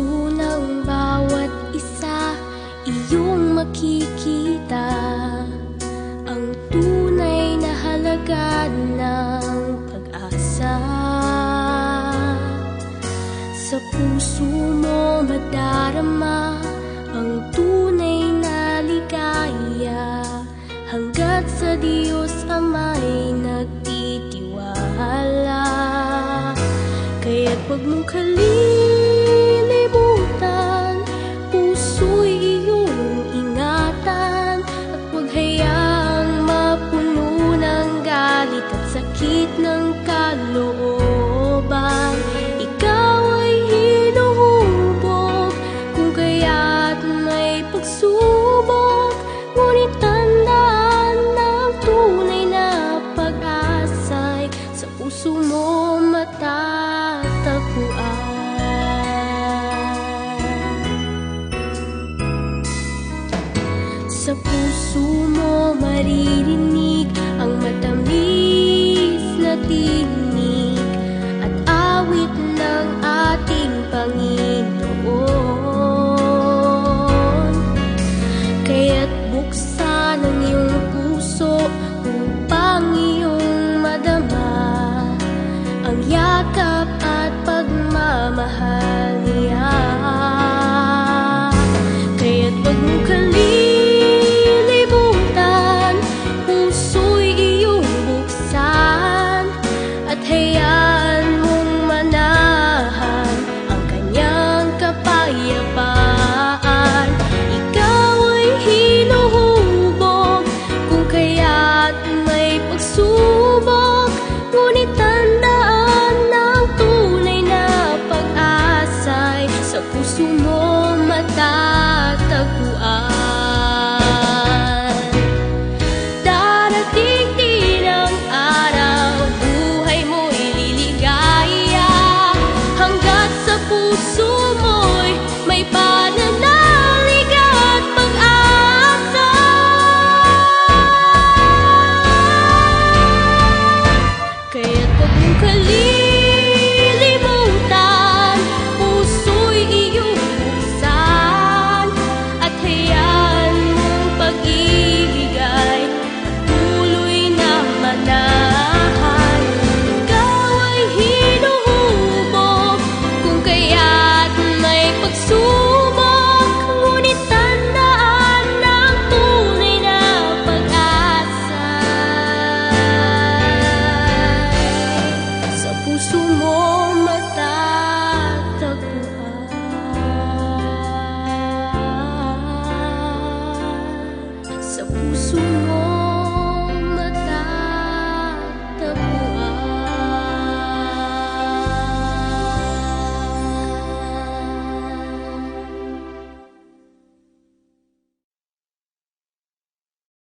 puso ng bawat isa, iyong makikita ang tunay na halaga ng pag-asa. Sa puso mo madarama ang tunay na ligaya, hanggat sa Diyos Ama'y nagtitiwala. Kaya't huwag mong kalilimutan, puso'y iyong ingatan, at huwag hayaang mapuno ng galit at sakit ng kalooban. Ikaw ay hinuhubog kung kaya't may pagsubok, ngunit tandaan ng tunay na pag-asa'y sa puso mo matatagpuan. Sa puso mo maririnig ang matamis na tinig at awit ng ating Panginoon. Kaya't buksan ang iyong puso upang iyong madama ang yakap at pagmamahal niya. Kaya't huwag mong kalilimutan, puso'y iyong buksan, at hayaan mong manahan ang kanyang kapayapaan. Ikaw ay hinuhubog kung kaya't may pagsubok, ngunit tandaan ng tunay na pag-asa'y sa puso mo matatagpuan.